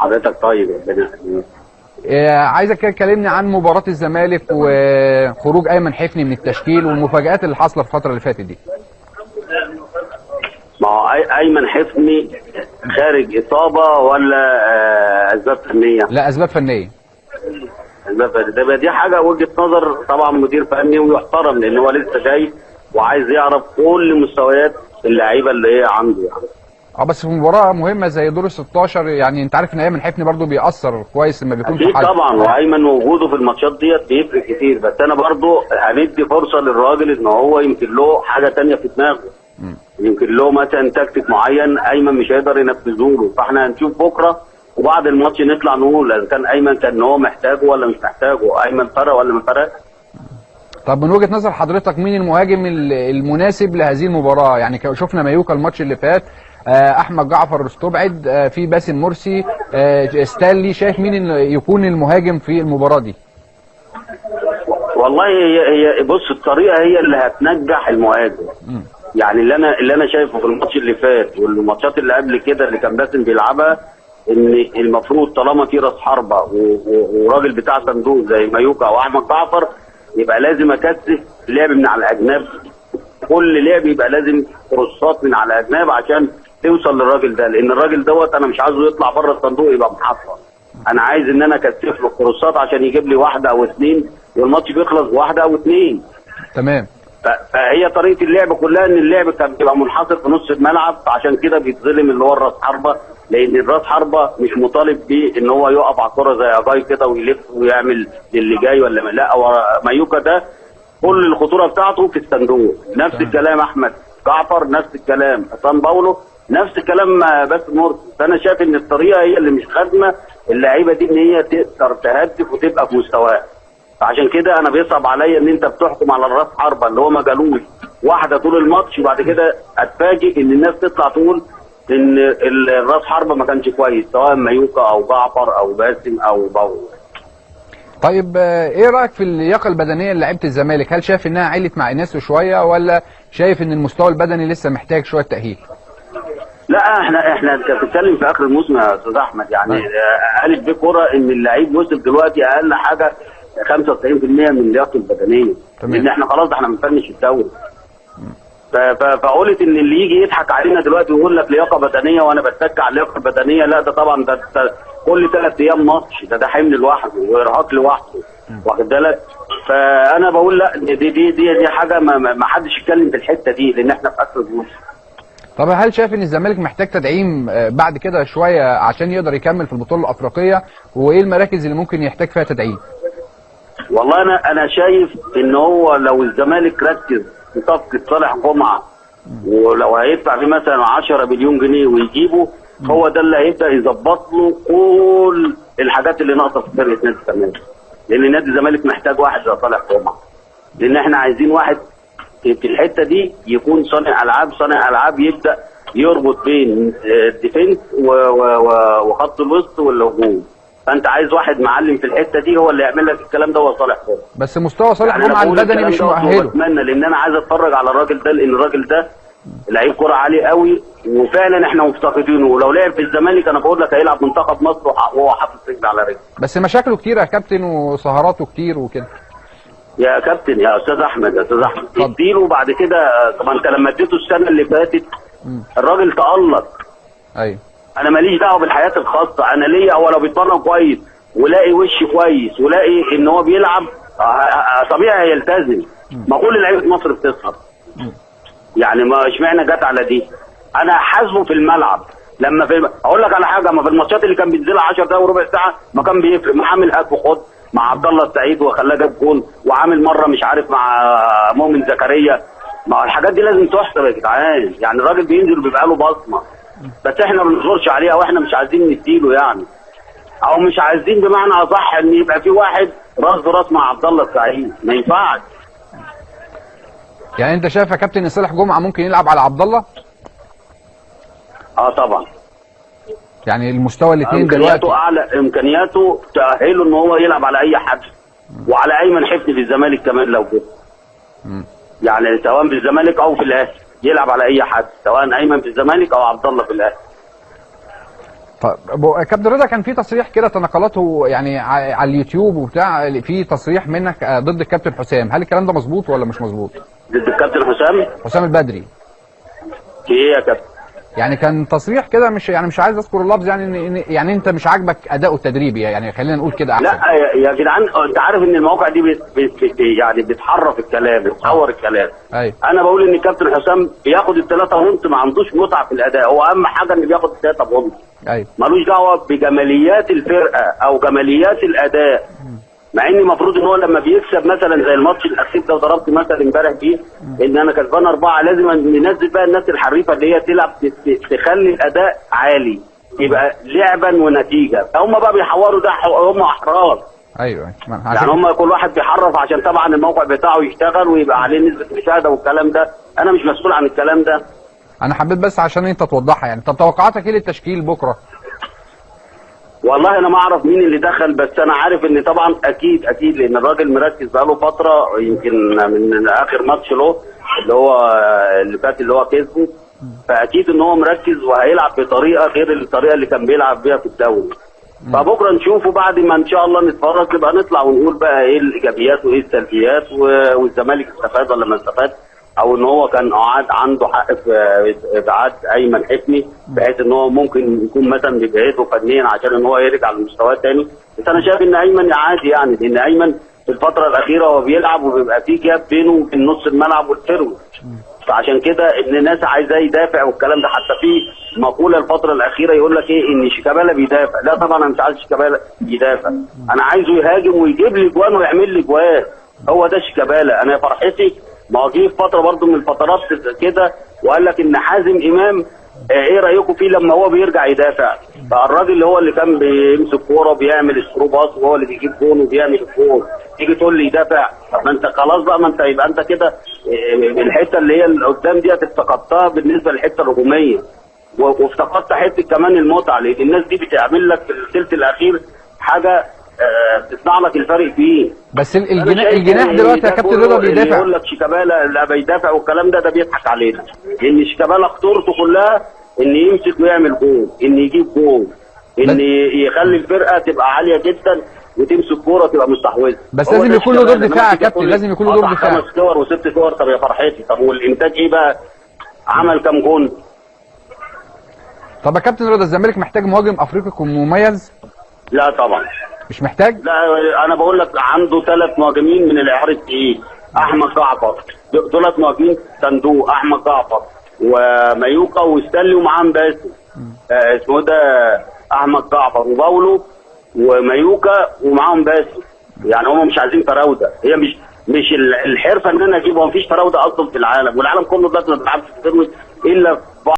حضرتك طيب ربنا يخليك. عايزك كده تكلمني عن مباراة الزمالك وخروج أيمن حفني من التشكيل والمفاجآت اللي حاصلة في الفترة اللي فاتت دي. ما هو ايمن حفني خارج اصابه ولا اسباب فنيه؟ لا، أسباب فنية. اسباب فنيه، دي حاجه وجهه نظر طبعا مدير فني ويحترم، لان هو لسه جاي وعايز يعرف كل مستويات اللعيبه اللي هي عنده يعني. بس في مباراة مهمة زي دور ال 16 يعني انت عارف ان ايمن حفني برضو بيأثر كويس لما بيكون اكيد في حاجة. طبعا، وايمن وجوده في الماتشات ديت بيفرق كتير، بس انا برضو هندي فرصه للراجل ان هو يمكن له حاجه تانية في دماغه. يمكن له مثلا تكتيك معين ايمن مش هيقدر ينفذه له، فاحنا هنشوف بكره وبعد الماتش نطلع نقول اذا كان ايمن كان هو محتاجه ولا مش محتاجه، ايمن فرق ولا ما فرق. طب من وجهة نظر حضرتك مين المهاجم المناسب لهذه المباراة؟ يعني شفنا مايوكا الماتش اللي فات، احمد جعفر استبعد، في باسم مرسي، ستانلي، شايف مين يكون المهاجم في المباراة دي؟ والله هي بص، الطريقه هي اللي هتنجح المهاجم. يعني اللي انا شايفه في الماتش اللي فات والماتشات اللي قبل كده اللي كان باسم بيلعبها، ان المفروض طالما في راس حربه وراجل بتاع صندوق زي مايوكا او احمد جعفر، يبقى لازم اكثف لعب من على الاجناب. كل لعب يبقى لازم كروسات من على الاجناب عشان توصل للراجل ده، لان الراجل دوت انا مش عايزه يطلع بره الصندوق يبقى محصل. انا عايز ان انا اكثف له الكروسات عشان يجيب لي واحده او اثنين والماتش بيخلص بواحده او اثنين. تمام. فهي طريقه اللعب كلها ان اللعب كان بيبقى منحصر في نص الملعب، عشان كده بيتظلم اللي هو الراس حربه، لان الراس حربه مش مطالب بيه ان هو يقف على الكوره زي اجاي كده ويلف ويعمل للي جاي ولا لا. هو مايوكا ده كل الخطوره بتاعته في الصندوق. نفس الكلام احمد جعفر، نفس الكلام حسام باولو، نفس الكلام بس مرسي. فانا شايف ان الطريقه هي اللي مش خادمه اللعيبه دي ان هي تقدر تهدف وتبقى في مستواها. فعشان كده انا بيصعب عليا ان انت بتحكم على الراس حربه اللي هو ما جالوش واحده طول الماتش، وبعد كده اتفاجئ ان الناس تطلع تقول ان الراس حربه ما كانش كويس، سواء مايوكا او جعفر او باسم او باولو. طيب ايه رايك في اللياقه البدنيه لعيبه الزمالك؟ هل شايف انها علت مع اناسو شويه ولا شايف ان المستوى البدني لسه محتاج شويه تاهيل؟ لا احنا بنتكلم في اخر الموسم يا استاذ احمد، يعني قالت بيه كوره ان اللعيب وصل دلوقتي اقل حاجه 95% من لياقته البدنيه، لان احنا خلاص احنا بنفنش الدوري. فقلت ان اللي يجي يضحك علينا دلوقتي ويقول لك لياقه بدنيه وانا بتك على اللياقه البدنيه، لا ده طبعا ده كل 3 ايام ماتش، ده حمل لوحده وارهاق لوحده، واخد بالك؟ فانا بقول لا دي حاجه ما حدش يتكلم في الحته دي، لان احنا في اخر الموسم. طب هل شايف ان الزمالك محتاج تدعيم بعد كده شويه عشان يقدر يكمل في البطوله الافريقيه؟ وايه المراكز اللي ممكن يحتاج فيها تدعيم؟ والله انا شايف ان هو لو الزمالك ركز في صفقه صالح جمعه، ولو هيدفع فيه مثلا 10 مليون جنيه ويجيبه، هو ده اللي هيبدا يظبط له كل الحاجات اللي ناقصه في فرقه نادي الزمالك. لان نادي الزمالك محتاج واحد زي صالح جمعه، لان احنا عايزين واحد في الحته دي يكون صانع العاب يبدا يربط بين الديفنس وخط الوسط والهجوم. فانت عايز واحد معلم في الحته دي هو اللي يعمل لك الكلام ده، هو صالح جمعه. بس مستوى صالح جمعه البدني مش مؤهله. اتمنى، لان انا عايز اتفرج على الراجل ده، لان الراجل ده لعيب كوره عالي قوي وفعلا احنا مفتقدينه، ولو لعب في الزمالك انا بقول لك هيلعب منتخب مصر وهو حاطط رجل على رجل. بس مشاكله كتير يا كابتن وسهراته كتير وكده. يا كابتن يا استاذ احمد اديله بعد كده. طب انت لما اديته السنه اللي فاتت الراجل تألق. ايوه. انا ماليش دعوه بالحياه الخاصه، انا ليا هو لو بيتمرن كويس ولاقي وش كويس ولاقي ان هو بيلعب طبيعي هيلتزم. ما كل لعيبه مصر بتسهر، يعني ما اشمعنى جت على دي. انا حاسبه في الملعب. لما اقول لك على حاجه، ما في الماتشات اللي كان بينزلها 10 دقايق وربع ساعه ما كان بيفرق، محمل هات وخد مع عبد الله السعيد وخلاه جاب جول، وعامل مره مش عارف مع مؤمن زكريا. ما الحاجات دي لازم تحسب يا جدعان، يعني الراجل بينزل وبيبقى له بصمه، بس احنا ما بنزورش عليها واحنا مش عايزين نديله يعني، او مش عايزين بمعنى اصح ان يبقى في واحد راس براس مع عبد الله السعيد، ما ينفعش. يعني انت شايف يا كابتن ان صالح جمعه ممكن يلعب على عبد الله؟ طبعا. يعني المستوى الاثنين دلوقتي اعلى، امكانياته تاهله ان هو يلعب على اي حد، وعلى ايمن حفني في الزمالك كمان لو كده. يعني سواء في الزمالك او في الاهلي يلعب على اي حد، سواء ايمن في الزمالك او عبد الله في الاهلي. كابتن رضا، كان في تصريح كده تناقلاته يعني على اليوتيوب وبتاع، في تصريح منك ضد الكابتن حسام، هل الكلام ده مظبوط ولا مش مظبوط؟ ضد الكابتن حسام البدري. في ايه يا كابتن؟ يعني كان تصريح كده، مش عايز اذكر اللفظ، يعني انت مش عاجبك اداؤه التدريبي، يعني خلينا نقول كده احسن. لا يا جدعان، انت عارف ان المواقع دي يعني بتحرف الكلام، بتصور الكلام. ايوه. انا بقول ان الكابتن حسام بياخد الثلاثه بونت، ما عندوش متعه في الاداء، هو اهم حاجه ان بياخد الثلاثه بونت. ايوه. ملوش دعوه بجماليات الفرقه او جماليات الاداء. مع ان المفروض ان هو لما بيكسب مثلا زي الماتش الاخير ده، وضربت مثلا امبارح فيه ان انا كسبان 4، لازم ننزل بقى الناس الحريفه اللي هي تلعب تخلي الاداء عالي، يبقى لعبا ونتيجه. هم بقى بيحوروا ده، هم احرار. ايوه. يعني هم كل واحد بيحرف عشان طبعا الموقع بتاعه يشتغل ويبقى عليه نسبه مشاهده والكلام ده. انا مش مسؤول عن الكلام ده. انا حبيت بس عشان انت توضحها يعني. طب توقعاتك ايه للتشكيل بكره؟ والله انا ما اعرف مين اللي دخل، بس انا عارف ان طبعا اكيد لان الراجل مركز بقاله فتره، يمكن من اخر ماتش له اللي فات اللي هو كسبه، فاكيد ان هو مركز وهيلعب بطريقه غير الطريقه اللي كان بيلعب بيها في الدوري. فبكره نشوفه، بعد ما ان شاء الله نتفرج نبقى نطلع ونقول بقى ايه الايجابيات وايه السلبيات، والزمالك استفاد ولا ما استفاد، او ان هو كان عنده حق في ابعاد ايمن حفني، بحيث ان هو ممكن يكون مثلا بيبعده فنيا عشان ان هو يرجع للمستوى تاني. بس انا شايف ان ايمن عادي يعني، لان ايمن في الفتره الاخيره هو بيلعب وبيبقى في جاب بينه وبين نص الملعب والفيرود، فعشان كده ان الناس عايزاه يدافع والكلام ده. حتى في مقوله الفتره الاخيره يقول لك ايه، ان شيكابالا بيدافع. لا طبعا انا مش عايز شيكابالا يدافع، انا عايزه يهاجم ويجيب لي جوان ويعمل لي جوان. هو ده شيكابالا. انا فرحتي ما هو جه في فتره برضه من الفترات كده وقال لك ان حازم امام ايه رايكم فيه لما هو بيرجع يدافع؟ فالراجل اللي هو اللي كان بيمسك كوره وبيعمل الثرو باص وهو اللي بيجيب جون وبيعمل الجون، تيجي تقول لي يدافع؟ طب ما انت خلاص بقى، ما انت يبقى انت كده الحته اللي هي اللي قدام دي افتقدتها بالنسبه للحته الهجوميه، وافتقدت حته كمان المتعه، لان الناس دي بتعمل لك في الثلث الاخير حاجه بتصنع لك الفرق فيه. بس الجناح دلوقتي يا كابتن رضا بيدافع. يقول لك شيكابالا لا بيدافع والكلام ده بيضحك علينا، لان شيكابالا خطورته كلها ان يمسك ويعمل جول، ان يجيب جول، ان يخلي الفرقه تبقى عاليه جدا وتمسك كوره تبقى مستحوذه. بس لازم يكون له دور دفاع يا كابتن، لازم يكون له دور دفاع. 5 كور و6 كور، طب يا فرحتي، طب والانتاج ايه بقى؟ عمل كام جول؟ طب يا كابتن رضا، الزمالك محتاج مهاجم افريقي يكون مميز؟ لا طبعا مش محتاج؟ لا انا بقول لك عنده 3 مهاجمين من الاعار التقيل. احمد جعفر، دولت مهاجمين صندوق، احمد جعفر ومايوكا وستانلي ومعاهم باسم اسمه ده احمد جعفر وباولو ومايوكا ومعاهم باسم. يعني هم مش عايزين فراوده، هي مش الحرفه ان انا اجيبه، مفيش فراوده اصلا في العالم، والعالم كله دلوقتي ما بيلعبش في الا